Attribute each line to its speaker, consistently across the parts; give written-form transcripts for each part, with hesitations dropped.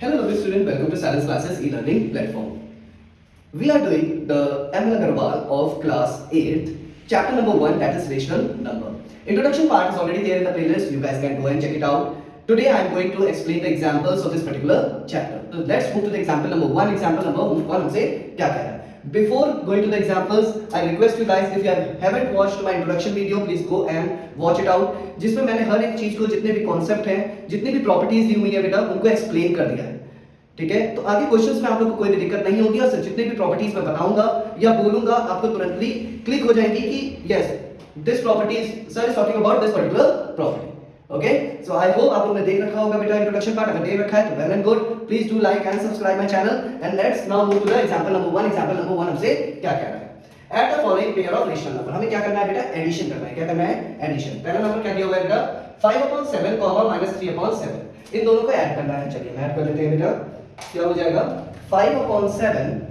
Speaker 1: Hello, lovely student. Welcome to Silence Classes e-learning platform. We are doing the M. Agarwal of class 8th, chapter number 1, that is rational number. Introduction part is already there in the playlist. You guys can go and check it out. Today I am going to explain the examples of this particular chapter. So let's move to the example number 1. Example number 1 हमसे क्या कह रहा है? Before going to the examples, I request you guys, if you haven't watched my introduction video, please go and watch it out. जिसमें मैंने हर एक चीज को, जितने भी कॉन्सेप्ट हैं, जितनी भी प्रॉपर्टीज दी हुई है बेटा, उनको एक्सप्लेन कर दिया है. ठीक है, तो आगे क्वेश्चंस में आप लोग को कोई भी दिक्कत नहीं होगी और जितने भी प्रॉपर्टीज मैं बताऊंगा या बोलूंगा आपको तुरंतली क्लिक हो जाएगी कि yes this properties sir is talking about this particular property. Okay, so I hope आप लोग ने देख रखा होगा बेटा इंट्रोडक्शन पार्ट. अगर देख रखा है तो well and good. Please do like and subscribe my channel and let's now move to the example number 1. Example number 1 हमसे क्या कह रहा है? At the following pair of rational number. हमें क्या करना है बेटा? एडिशन करना है. क्या करना है? एडिशन. पहला नंबर क्या दिया हुआ है बेटा? 5/7 -3/7. इन दोनों को ऐड करना है. चलिए ऐड कर लेते हैं बेटा. क्या हो जाएगा? 5/7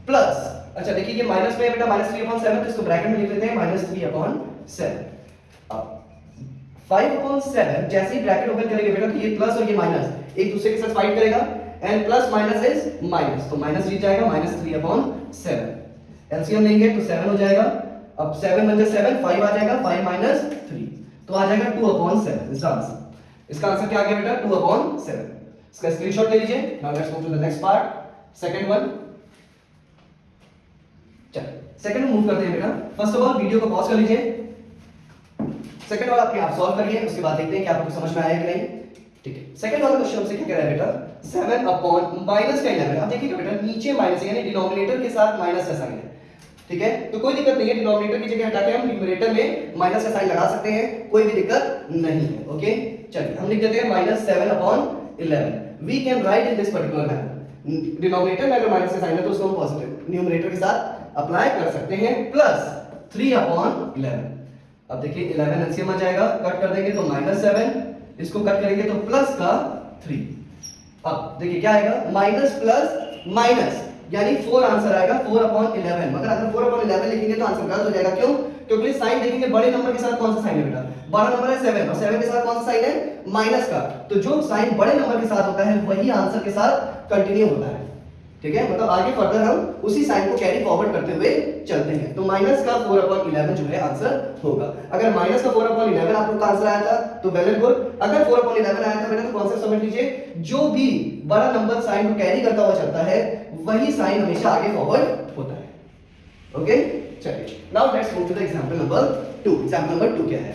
Speaker 1: प्लस, अच्छा देखिए ये माइनस में है बेटा, -3/7, तो इसको ब्रैकेट में लिख लेते हैं -3/7. अब 5/7 जैसे ही ब्रैकेट ओपन करेंगे बेटा तो ये प्लस और ये माइनस एक दूसरे के साथ फाइट करेगा and plus minus is minus, तो माइनस लिख जाएगा -3/7. एलसीएम लेंगे तो 7 हो जाएगा. अब 7 × 7 5 आ जाएगा, 5 - 3 तो आ जाएगा 2/7. इसका आंसर, इसका आंसर क्या आ गया बेटा? 2/7. इसका स्क्रीनशॉट ले लीजिए. Now let's move to the next part, second one. चलिए सेकंड मूव करते हैं बेटा. फर्स्ट ऑफ ऑल वीडियो को पॉज कर लीजिए. सेकंड वाला अपने आप सॉल्व करिए, उसके बाद देखते हैं कि आपको समझ में आया कि नहीं. ठीक है, सेकंड वाला क्वेश्चन हमसे क्या कह रहा है बेटा? 7/-11. अब देखिएगा बेटा नीचे माइनस यानी डिनोमिनेटर के साथ माइनस का साइन है. ठीक है, तो कोई दिक्कत नहीं है. डिनोमिनेटर की जगह हटा के हम न्यूमरेटर में माइनस का साइन लगा सकते हैं, कोई भी दिक्कत नहीं है. ओके, चलिए हम लिख देते हैं -7/11. We can write in this particular manner. Denominator में अगर माइनस का साइन है तो उसको हम पॉजिटिव न्यूमरेटर के साथ अप्लाई कर सकते हैं. प्लस 3/11. अब देखिए 11 एलसीएम आ जाएगा, कट कर देंगे तो -7, इसको कट करेंगे तो प्लस का 3. अब देखिए क्या आएगा? माइनस प्लस माइनस यानी 4 आंसर आएगा 4/11. मगर अगर 4/11 लिखेंगे तो आंसर गलत हो जाएगा. क्यों? क्योंकि साइन देखेंगे बड़े नंबर के साथ कौन सा साइन है बेटा? बड़ा नंबर है 7 और 7 के साथ कौन सा साइन है? माइनस का. तो जो साइन बड़े नंबर के साथ होता है वही आंसर के साथ कंटिन्यू होता है. ठीक है, मतलब आगे फर्दर हम उसी साइन को कैरी फॉरवर्ड करते हुए चलते हैं. तो माइनस का 4/11 जो है आंसर होगा. अगर माइनस का 4/11 आप लोग का आंसर आया था तो वेल एंड गुड. अगर 4/11 आया था बेटा तो कॉन्सेप्ट समझ लीजिए, जो भी बड़ा नंबर साइन को कैरी करता हुआ चलता है वही साइन हमेशा आगे फॉरवर्ड होता है. ओके, चलिए now let's move to the example number 2. Example number 2 क्या है?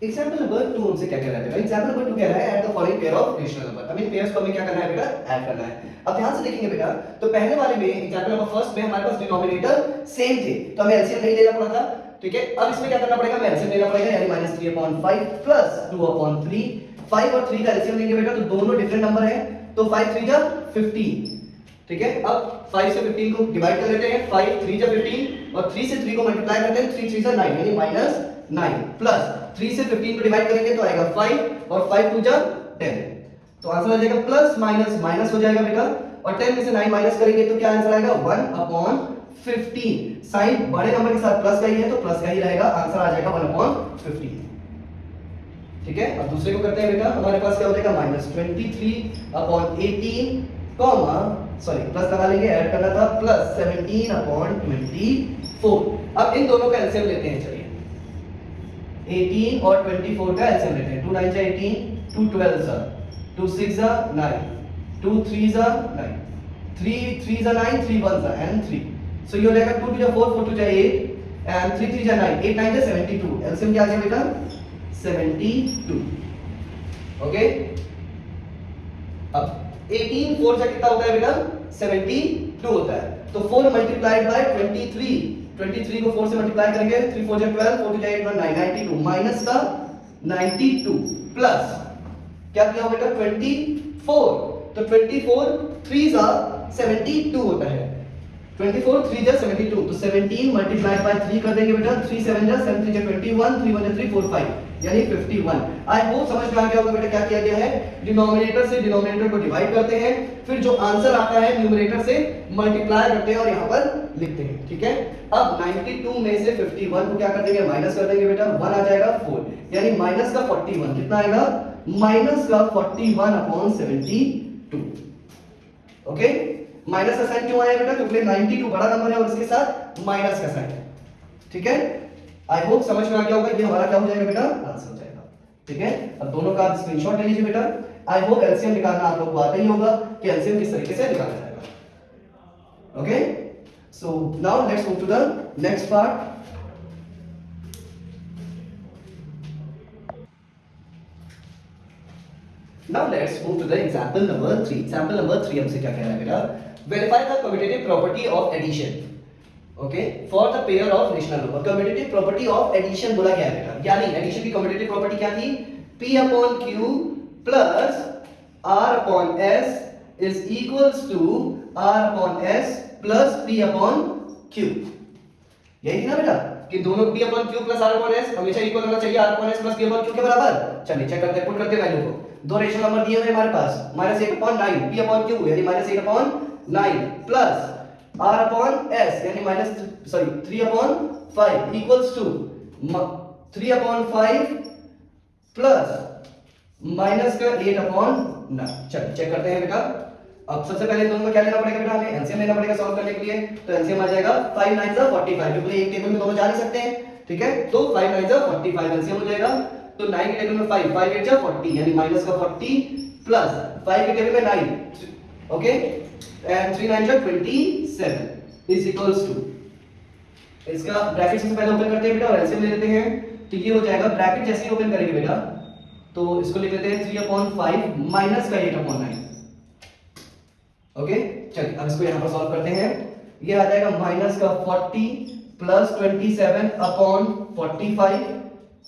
Speaker 1: एग्जांपल नंबर 2 हमसे क्या कह रहा है बेटा? एग्जांपल नंबर 2 कह रहा है at the following pair of rational number. हमें पेयर्स को हमें क्या करना है बेटा? ऐड करना है. अब ध्यान से देखेंगे बेटा, तो पहले वाले में एग्जांपल नंबर फर्स्ट में हमारे पास डिनोमिनेटर सेम थे तो हमें एलसीएम नहीं लेना पड़ा था. ठीक है, अब इसमें क्या करना पड़ेगा? हमें एलसीएम लेना पड़ेगा यानी -3/5 प्लस 2/3. 5 और 3 का एलसीएम लेंगे बेटा तो दोनों डिफरेंट नंबर हैं, तो 5 3 जा 15. ठीक है, अब 5 से 15 को डिवाइड कर लेते हैं. 5 3 जा 15 और 3 से 3 को मल्टीप्लाई करते हैं. 3 3 जा 9 यानी -9 प्लस 3 से 15 को डिवाइड करेंगे तो आएगा 5 और 5 2 जा 10. तो आंसर आ जाएगा प्लस माइनस माइनस हो जाएगा बेटा. और 10 में से 9 माइनस करेंगे तो क्या आंसर आएगा? 1/15. साइन बड़े नंबर के साथ प्लस का ही है तो प्लस का ही रहेगा. आंसर आ जाएगा 1/15. ठीक है, अब दूसरे को करते हैं बेटा. हमारे पास क्या हो जाएगा? -23/18 कॉमा सॉरी प्लस लगा लेंगे, ऐड करना था, प्लस 17/24. अब इन दोनों का एलसीएम लेते हैं. चलिए 18 और 24 का एलसीएम लेते हैं. 2 9 जा 18, 2 12 जा, 2 6 जा 9, 2 3 जा 9, 3 3 जा 9, 3 1 जा एंड 3. सो ये हो जाएगा 2 2 जा 4, 4 2 जा 8 एंड 3 3 जा 9, 8 9 जा 72. एलसीएम क्या आ गया बेटा? 72. ओके, अब 18 4 जा कितना होता है बेटा? 72 होता है. तो 4 मल्टीप्लाइड बाय 23. 23 को 4 से मल्टीप्लाई करेंगे. 3 4 जा 12, 4 2 जा 8 1 9, 92 माइनस का 92 प्लस क्या दिया हो बेटा? 24. तो 24 3 जा 72 होता है. 24 3 जा 72, तो 17 मल्टीप्लाइड बाय 3 कर देंगे बेटा, 3 7 जा 7 3 जा 21, 3 1 जा 3 4 5 यानी 51। आई होप समझ में आ गया होगा बेटा क्या किया गया है, डिनोमिनेटर से डिनोमिनेटर को डिवाइड करते हैं, फिर जो आंसर आता है न्यूमरेटर से मल्टीप्लाई करते हैं और यहाँ पर लिखते हैं, ठीक है। अब 92 में से 51 को क्या कर देंगे, माइनस कर देंगे बेटा, 1 आ जाएगा 4, यानी माइनस का 41 कितना आएगा, माइनस का 41 अपॉन 72। ओके, माइनस का साइन क्यों आया बेटा, क्योंकि 92 बड़ा नंबर है और इसके साथ माइनस का साइन, ठीक है। आई होप समझ में आ गया होगा, ये हमारा क्या हो जाएगा बेटा, आंसर हो जाएगा, ठीक है। अब दोनों का स्क्रीनशॉट ले लीजिए बेटा। आई होप एलसीएम निकालना आप लोग को आता ही होगा कि एलसीएम किस तरीके से निकाला जाएगा। Okay, so now let's move to the next part. Now let's move to the example number 3. Example number 3 हमसे क्या कह रहा है बेटा, verify the commutative property of addition. Okay, for the pair of rational number. Commutative property of addition बोला क्या है बेटा, यानी addition की commutative property क्या थी, P upon Q plus R upon S is equals to R upon S plus P upon Q. यही थी ना बेटा कि दोनों P upon Q plus R upon S हमेशा इक्वल होना चाहिए R upon S plus P upon Q के बराबर। चलिए चेक करते हैं, पुट करते हैं वैल्यू को। दो रेशनल नंबर दिए हुए हमारे पास, -8/9 P upon Q यानी -8/9 प्लस R upon S यानी -3/5 इक्वल्स टू 3/5 प्लस माइनस का 8/9। चलिए चेक करते हैं बेटा। अब सबसे पहले दोनों में क्या लेना पड़ेगा बेटा, हमें एलसीएम लेना पड़ेगा सॉल्व करने के लिए। तो एलसीएम आ जाएगा 5 9 जा 45, क्योंकि एक टेबल में दोनों जा नहीं सकते हैं, ठीक है। तो 5 9 जा 45 एलसीएम हो जाएगा। तो 9 के टेबल में 5 5 8 जा 40 यानी माइनस का 40 प्लस 5 के टेबल में 9, ओके, एंड 3 9 जा 27 इज इक्वल्स टू, इसका ब्रैकेट सबसे पहले ओपन करते हैं बेटा और एलसीएम ले लेते हैं। तो ये हो जाएगा, ब्रैकेट जैसे ही ओपन करेंगे बेटा तो इसको लिख लेते हैं 3/5 माइनस का 8/9। ओके, चलिए अब इसको यहां पर सॉल्व करते हैं। ये आ जाएगा माइनस का 40 प्लस 27/45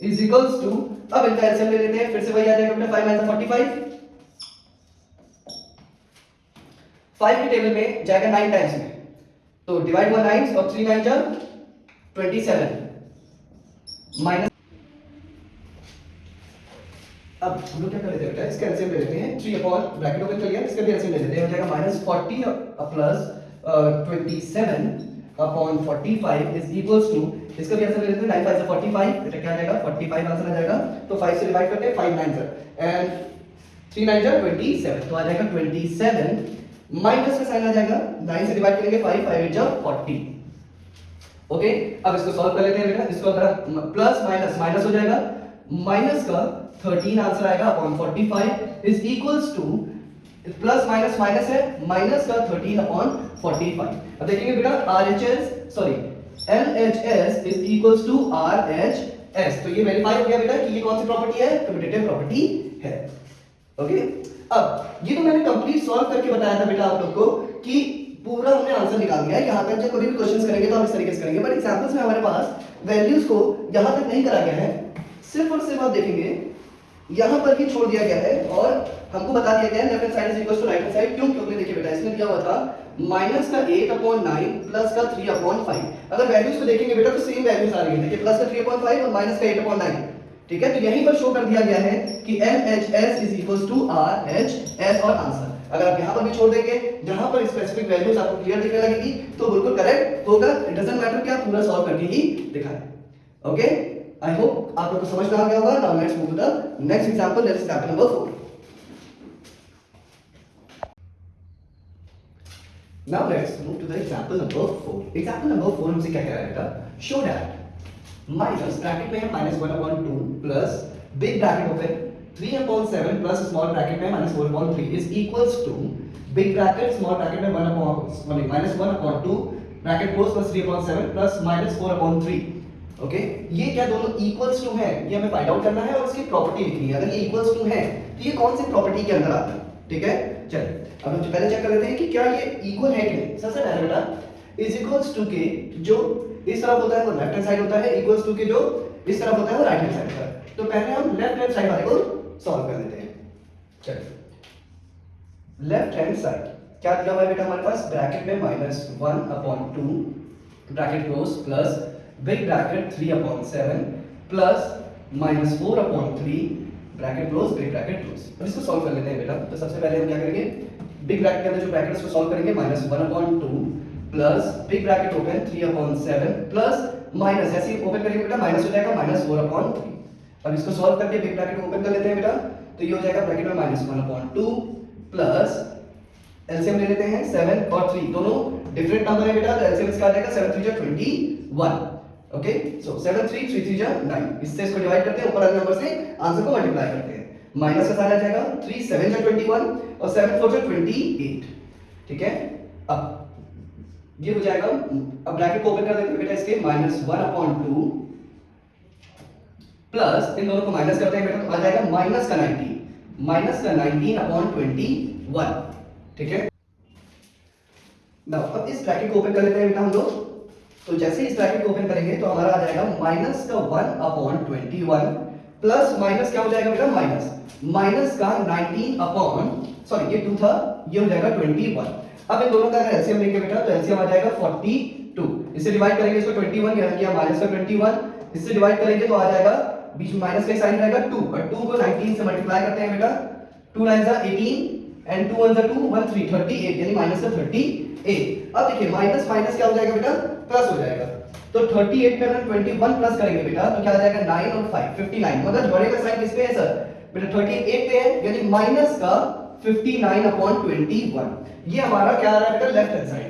Speaker 1: इज इक्वल्स टू, अब इनका एलसीएम ले लेते हैं, फिर से वही आ जाएगा बेटा 5 9 45, 5 के टेबल में जाएगा 9 टाइम्स में, तो डिवाइड हुआ 9 और 3 9 जा 27 माइनस। अब हम लोग क्या कर लेते हैं बेटा, इसका एलसीएम ले लेते हैं, 3 अपॉन ब्रैकेट ओपन कर लिया, इसका भी एलसीएम ले लेते हैं, हो जाएगा -40 प्लस 27/45 इज इक्वल्स टू, इसका भी आंसर ले लेते हैं 9 5 45, बेटा क्या आ जाएगा 45 आंसर आ जाएगा। तो 5 से डिवाइड करते हैं, 5 9 सर एंड 3 9 जा 27, तो आ जाएगा 27 माइनस का साइन आ जाएगा, 9 से डिवाइड करेंगे 5 5 8 जा 40। ओके, अब इसको सॉल्व कर लेते हैं बेटा। इसको अगर प्लस माइनस माइनस हो जाएगा, माइनस का 13 आंसर आएगा upon 45 is equals to, plus minus minus है, माइनस का 13 अपॉन 45। अब देखेंगे बेटा LHS is equals to RHS, तो ये वेरीफाई हो गया बेटा कि ये कौन सी प्रॉपर्टी है, कम्यूटेटिव प्रॉपर्टी है। ओके, अब ये तो मैंने कंप्लीट सॉल्व करके बताया था बेटा आप लोग को कि पूरा हमने आंसर निकाल दिया है। यहाँ पर जब कभी भी क्वेश्चंस करेंगे तो हम इस तरीके से करेंगे, बट एग्जांपल्स में हमारे पास वैल्यूज को यहाँ तक नहीं करा गया है, सिर्फ और सिर्फ आप देखेंगे यहाँ पर ही छोड़ दिया गया है और हमको बता दिया गया है left hand side is equal to right hand side. क्यों, क्योंकि देखिए बेटा इसमें दिया हुआ था माइनस का 8/9 प्लस का 3/5। अगर वैल्यूज को देखेंगे बेटा तो सेम वैल्यूज आ रही है, देखिए प्लस का 3/5 और माइनस का 8/9, ठीक है। तो यहीं पर शो कर दिया गया है कि LHS is equal to RHS और आंसर। अगर आप यहाँ पर भी छोड़ देंगे, जहां पर स्पेसिफिक वैल्यूज आपको क्लियर दिखने लगेगी तो बिल्कुल करेक्ट होगा। इट डजंट मैटर कि आप पूरा सॉल्व करके ही दिखाएं। ओके, आई होप आप लोग को समझ में आ गया होगा। Now let's move to the next example, let's example number 4। Now let's move to the example number 4। Example number 4 हमसे क्या कह रहा है बेटा, शो दैट माइनस ब्रैकेट में है -1/2 plus big bracket open 3/7 plus small bracket में -4/3 is equals to big bracket small bracket में -1/2 bracket close plus 3/7 plus -4/3। Okay, ये क्या दोनों इक्वल्स टू है, ये हमें फाइंड आउट करना है और इसकी प्रॉपर्टी लिखनी है। अगर ये इक्वल्स टू है तो ये कौन सी प्रॉपर्टी के अंदर आता है, ठीक है। चलिए अब हम पहले चेक कर लेते हैं कि क्या ये इक्वल है कि नहीं। सबसे पहले बेटा इज इक्वल्स टू के जो इस तरफ होता है वो लेफ्ट हैंड साइड होता है, इक्वल्स टू के जो इस तरफ होता है वो राइट हैंड साइड होता है। तो पहले हम लेफ्ट हैंड साइड वाले को सॉल्व कर लेते हैं। चलिए लेफ्ट हैंड साइड क्या दिया हुआ है बेटा हमारे पास, ब्रैकेट में -1/2 bracket close plus big bracket 3/7 plus -4/3 bracket close big bracket close. अब इसको सॉल्व कर लेते हैं बेटा। तो सबसे पहले हम क्या करेंगे, बिग ब्रैकेट के अंदर जो ब्रैकेट है उसको सॉल्व करेंगे, -1/2 plus big bracket open 3/7 plus minus, ऐसे ही ओपन करेंगे बेटा माइनस हो जाएगा -4/3। अब इसको सॉल्व करके बिग ब्रैकेट ओपन कर लेते हैं बेटा, तो ये हो जाएगा ब्रैकेट में -1/2 प्लस एलसीएम ले लेते हैं 7 और 3 दोनों डिफरेंट नंबर है बेटा, तो एलसीएम इसका आ जाएगा 7 3 जा 21। ओके, सो 7 3 3 3 जा 9, इससे इसको डिवाइड करते हैं, ऊपर वाले नंबर से आंसर को मल्टीप्लाई करते हैं। माइनस का साइन आ जाएगा 3 7 जा 21 और 7 4 जा 28। ठीक है, अब ये हो जाएगा, अब ब्रैकेट को ओपन कर देते हैं बेटा इसके, -1/2 प्लस इन दोनों को माइनस करते हैं बेटा, तो आ जाएगा -19/21। ठीक है, नाउ अब इस ब्रैकेट को ओपन कर लेते हैं बेटा हम लोग। तो जैसे इस ब्रैकेट को ओपन करेंगे तो हमारा आ जाएगा -1/21 प्लस माइनस क्या हो जाएगा बेटा, माइनस का 19 ये 2 था, ये हो जाएगा 21। अब इन दोनों का अगर एलसीएम लेंगे बेटा तो एलसीएम आ जाएगा 42। इससे डिवाइड करेंगे इसको 21 यानी कि माइनस का 21, इससे डिवाइड करेंगे तो आ जाएगा, बीच में माइनस का साइन रहेगा 2 और 2 को 19 से मल्टीप्लाई करते हैं बेटा, 2 9 जा 18 एंड 2 1 जा 2 1 3 38 यानी माइनस का 38। अब देखिए माइनस माइनस क्या हो जाएगा बेटा, प्लस हो जाएगा। तो 38 में अगर 21 प्लस करेंगे बेटा तो क्या आ जाएगा 9 और 5 59, मतलब बड़े का साइन किस पे है सर बेटा, 38 पे है, यानी माइनस का 59/21। ये हमारा क्या आ रहा है बेटा, left hand side.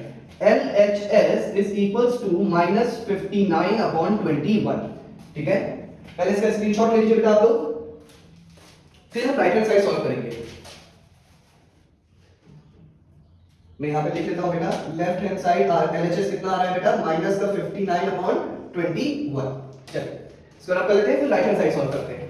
Speaker 1: LHS is equals to -59/21। ठीक है, पहले इसका स्क्रीनशॉट ले लीजिए बेटा आप लोग, फिर हम राइट हैंड साइड सॉल्व करेंगे। मैं यहां पे लिख लेता हूं बेटा, लेफ्ट हैंड साइड LHS कितना आ रहा है बेटा, माइनस का 59/21। चलिए इसको रब कर लेते हैं, फिर राइट हैंड साइड सॉल्व करते हैं।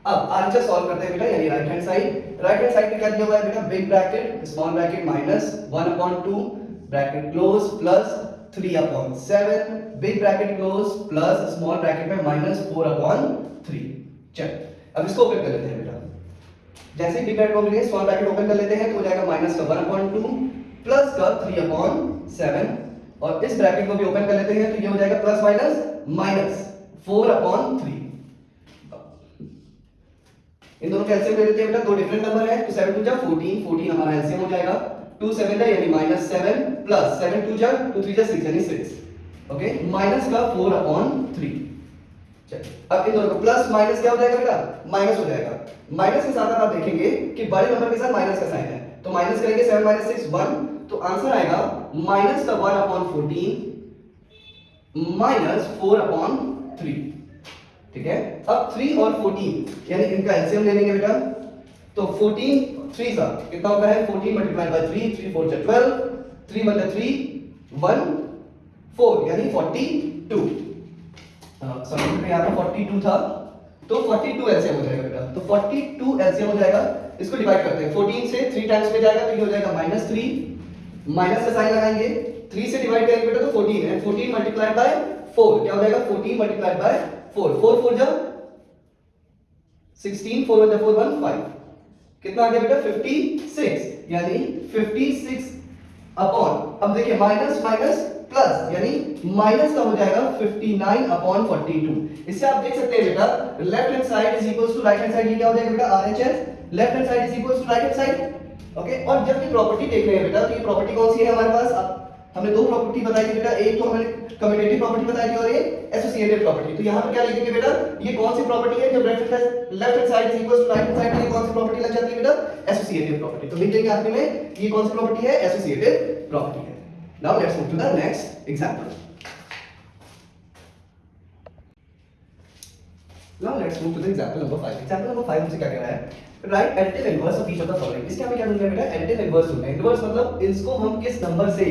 Speaker 1: अब आंसर सॉल्व करते हैं बेटा, यानी राइट हैंड साइड में क्या दिया हुआ है बेटा, big bracket small bracket -1/2 bracket close plus 3/7 big bracket close plus small bracket में -4/3। चल अब इसको ओपन कर लेते हैं बेटा, जैसे ही बिग ब्रैकेट ओपन करेंगे स्मॉल ब्रैकेट ओपन कर लेते हैं तो हो जाएगा -1/2 प्लस का 3/7 और इस ब्रैकेट को भी ओपन कर लेते हैं तो ये हो जाएगा प्लस माइनस -4/3। इन दोनों का एलसीएम ले लेते हैं बेटा, दो डिफरेंट नंबर है, तो 7 2 जा 14 हमारा एलसीएम हो जाएगा, 2 7 जा यानी -7 प्लस 7 2 जा 2 3 जा 6 यानी 6। ओके, माइनस का 4/3। चलिए अब इन दोनों को प्लस माइनस क्या हो जाएगा बेटा, माइनस हो जाएगा। माइनस के साथ आप देखेंगे कि बड़े नंबर के साथ माइनस का साइन है, तो माइनस करेंगे 7 - 6 1, तो आंसर आएगा माइनस का 1/14 माइनस 4/3। ठीक है, अब 3 और 14 यानी इनका एलसीएम ले लेंगे बेटा, तो 14 3 का कितना होता है, 14 मल्टीप्लाइड बाय 3 3 4 जा 12 3 1 जा 3 1 4 यानी 42। सॉरी यहाँ पे 42 था, तो 42 एलसीएम हो जाएगा बेटा, तो 42 एलसीएम हो जाएगा। इसको डिवाइड करते हैं, 14 से 3 टाइम्स में जाएगा तो ये हो जाएगा -3, माइनस का साइन लगाएंगे, 3 से डिवाइड करेंगे बेटा तो 14 है, 14 मल्टीप्लाइड बाय 4 क्या हो जाएगा, 14 मल्टीप्लाइड बाय 4 4 4 जा 16 4 1 जा 4 1 5 कितना आ गया बेटा 56 यानी 56 अपॉन, अब देखिए माइनस माइनस प्लस यानी माइनस का हो जाएगा 59/42। इससे आप देख सकते हैं बेटा left hand side is equals to right hand side, ये क्या हो जाएगा बेटा RHS, left hand side is equals to right hand side. Okay, और जब ये प्रॉपर्टी देख रहे हैं बेटा तो ये प्रॉपर्टी कौन सी है हमारे पास, हमने दो प्रॉपर्टी बताई थी बेटा, एक तो हमने कम्यूटेटिव प्रॉपर्टी बताई थी और एक एसोसिएटेड प्रॉपर्टी। तो यहाँ पर क्या लिखेंगे बेटा, ये कौन सी प्रॉपर्टी है, जब left hand side is equals to right hand side, ये कौन सी प्रॉपर्टी लग जाती है बेटा, एसोसिएटिव प्रॉपर्टी। तो लिख देंगे आखिर में ये कौन सी प्रॉपर्टी है, एसोसिएटेड प्रॉपर्टी है। Now let's move to the next example. Now let's move to the example number 5. Example number 5 हमसे क्या कह रहा है, right additive inverse of each of the following. इसके हमें क्या ढूंढना है बेटा, एडिटिव इनवर्स ढूंढना है। इनवर्स मतलब इसको हम किस नंबर से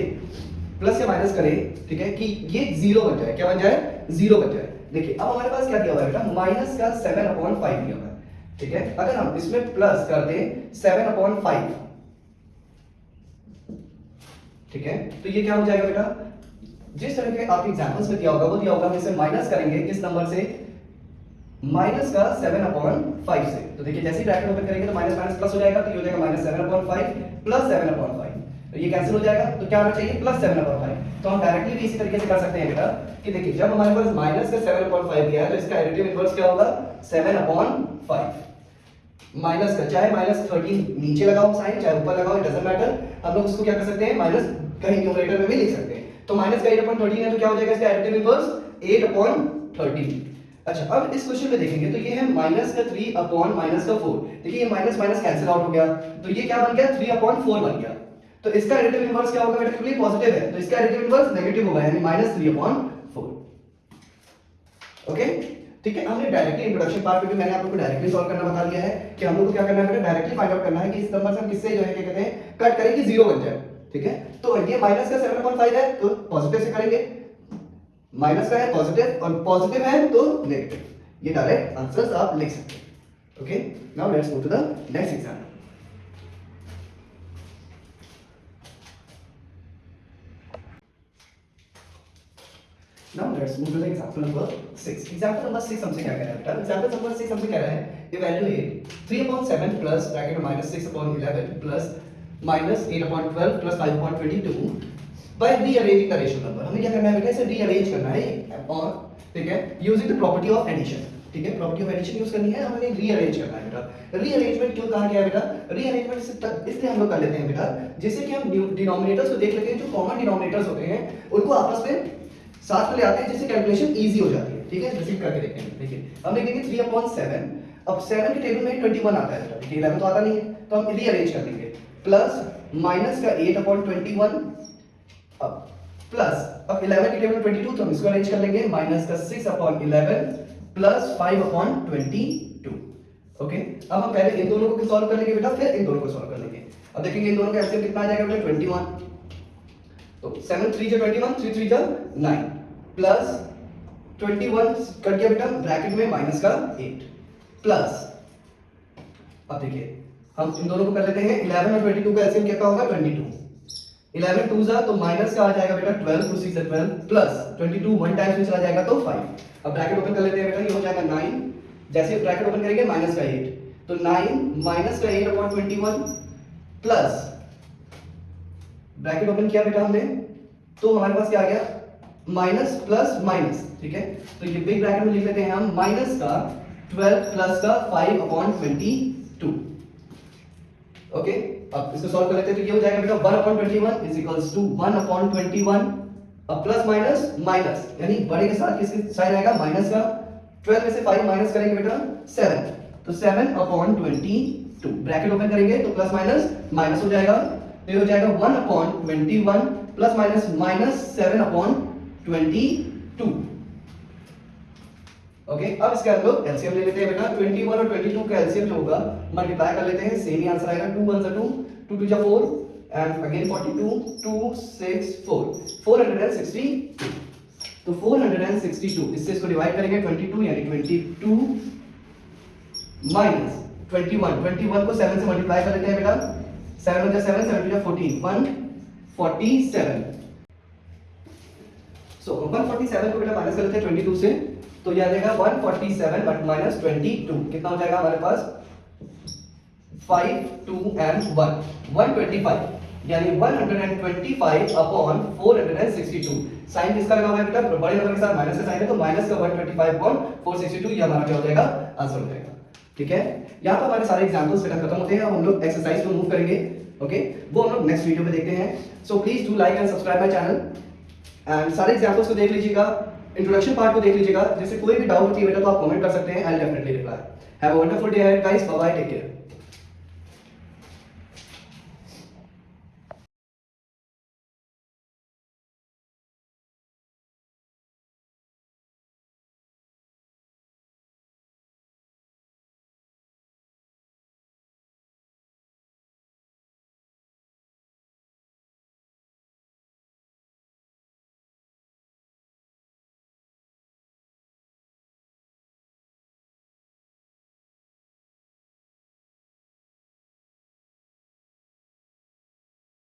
Speaker 1: प्लस या माइनस करें, ठीक है, कि ये 0 बन जाए, क्या बन जाए, 0 बन जाए। देखिए अब हमारे पास क्या दिया हुआ है बेटा, माइनस का 7/5 दिया हुआ है, ठीक है। अगर हम इसमें प्लस कर दें 7/5, ठीक है, तो ये क्या हो जाएगा बेटा, जिस तरह के आपके एग्जाम्पल्स में दिया होगा वो दिया होगा, हम इसे माइनस करेंगे किस नंबर से, माइनस का 7/5 से। तो देखिए जैसे ही ब्रैकेट ओपन करेंगे तो माइनस माइनस प्लस हो जाएगा, तो ये हो जाएगा -7/5 प्लस 7/5, तो ये कैंसिल हो जाएगा, तो क्या होना चाहिए प्लस 7/5। तो हम डायरेक्टली भी इसी तरीके से कर सकते हैं बेटा कि देखिए जब हमारे पास माइनस का 7/5 दिया है तो इसका एडिटिव इनवर्स क्या होगा 7/5 माइनस का, चाहे -13 नीचे लगाओ साइन चाहे ऊपर लगाओ, इट डजंट मैटर, हम लोग उसको क्या कर सकते हैं माइनस कहीं न्यूमरेटर में भी लिख सकते हैं। तो माइनस का 8/13 है तो क्या हो जाएगा इसका एडिटिव इनवर्स 8/13। अच्छा अब इस क्वेश्चन में देखेंगे तो ये है माइनस का 3 अपॉन माइनस का 4। देखिए ये माइनस माइनस कैंसिल आउट हो गया, तो ये क्या बन गया 3/4 बन गया। तो इसका एडिटिव इनवर्स क्या होगा बेटा, क्योंकि पॉजिटिव है तो इसका एडिटिव इनवर्स नेगेटिव होगा, यानी -3/4। ओके ठीक है, हमने डायरेक्टली इंट्रोडक्शन पार्ट में भी मैंने आप लोगों को डायरेक्टली सॉल्व करना बता दिया है कि हम लोग को क्या करना है बेटा, डायरेक्टली फाइंड आउट करना है कि इस नंबर से हम किससे जो है क्या कहते हैं कट करें कि 0 बन जाए। ठीक है, तो ये माइनस का 7/5 है तो पॉजिटिव से करेंगे, माइनस का है पॉजिटिव और पॉजिटिव है तो नेगेटिव, ये डायरेक्ट आंसर्स आप लिख सकते हैं। Okay, now let's go to the next example. Now let's move to the example number 6. Example number 6 हमसे क्या कह रहा है बेटा? Example number 6 हमसे कह रहा है evaluate 3/7 plus bracket में -6/11 plus -8/12 plus 5/22 by rearranging the rational number। हमें क्या करना है बेटा, इसे rearrange करना है और ठीक है using the property of addition। ठीक है, प्रॉपर्टी ऑफ एडिशन यूज करनी है, हमें रीअरेंज करना है बेटा। रीअरेंजमेंट क्यों कहा गया है बेटा, रीअरेंजमेंट इसलिए हम लोग कर लेते हैं बेटा जिससे कि हम डिनोमिनेटर्स को देख लेते हैं, जो कॉमन डिनोमिनेटर्स होते हैं उनको आपस में साथ में ले आते हैं जिससे कैलकुलेशन इजी हो जाती है। ठीक है, जैसे करके देखते हैं। देखिए हम लिखेंगे 3/7, अब 7 के टेबल में 21 आता है बेटा, देखिए 11 तो आता नहीं है तो हम रीअरेंज कर देंगे, प्लस माइनस का 8/21 अब प्लस अब 11 के टेबल में 22 तो हम इसको अरेंज कर लेंगे, माइनस का 6/11 प्लस 5/22। ओके, अब हम पहले इन दोनों को सॉल्व कर लेंगे बेटा, फिर इन दोनों को सॉल्व कर लेंगे। अब देखेंगे इन दोनों का एलसीएम कितना आ जाएगा बेटा 21, तो 7 3 जा 21, 3 3 जा 9 प्लस 21 कर दिया बेटा ब्रैकेट में माइनस का 8 प्लस, अब देखिए हम इन दोनों को कर लेते हैं 11 और 22 का एलसीएम कितना होगा 22, 11 2 जा तो माइनस का आ जाएगा बेटा 12, 2 6 12 प्लस 22 1 टाइम्स में चला जाएगा तो 5। अब ब्रैकेट ओपन कर लेते हैं बेटा, ये हो जाएगा 9, जैसे ब्रैकेट ओपन करेंगे माइनस का 8 तो 9 माइनस का 8/21 प्लस ब्रैकेट ओपन किया बेटा हमने तो हमारे पास क्या आ गया माइनस प्लस माइनस। ठीक है, तो ये बिग ब्रैकेट में लिख लेते हैं हम माइनस का 12 प्लस का 5/22। ओके, अब इसको सॉल्व कर लेते हैं तो ये हो जाएगा बेटा 1/21 इज इक्वल्स टू 1/21, अब प्लस माइनस माइनस यानी बड़े के साथ किसकी साइन आएगा माइनस का, 12 में से 5 माइनस करेंगे बेटा 7 तो 7/22, ब्रैकेट ओपन करेंगे तो प्लस माइनस माइनस हो जाएगा, तो ये हो जाएगा 1/21 प्लस माइनस माइनस 7/22। ओके, अब इसका हम लोग एलसीएम ले लेते हैं बेटा, 21 और 22 का एलसीएम जो होगा मल्टीप्लाई कर लेते हैं, सेम ही आंसर आएगा, 2 1 2 2 2 4 एंड अगेन 42 2 6 4 462। तो 462 इससे इसको डिवाइड करेंगे 22 यानी 22 माइनस 21 को 7 से मल्टीप्लाई कर लेते हैं बेटा, 7 1 7 7 2 14 147। सो 147 को बेटा माइनस कर लेते हैं 22 से, तो ये आ जाएगा 147 बट माइनस 22 कितना हो जाएगा हमारे पास 5 2 एंड 1 125 यानी 125 अपॉन 462। साइन किसका लगा हुआ है बेटा, बड़े नंबर के साथ माइनस का साइन है तो माइनस का 125 अपॉन 462, ये हमारा क्या हो जाएगा आंसर हो जाएगा। ठीक है, यहाँ पर हमारे सारे एग्जांपल्स बेटा खत्म होते हैं, अब हम लोग एक्सरसाइज को मूव करेंगे। ओके, वो हम लोग नेक्स्ट वीडियो में देखते हैं। So please do like and subscribe my channel and सारे एग्जांपल्स को देख लीजिएगा, इंट्रोडक्शन पार्ट को देख लीजिएगा, जैसे कोई भी डाउट होती है बेटा तो आप कमेंट कर सकते हैं, I will definitely reply. Have a wonderful day ahead guys, bye bye, take care.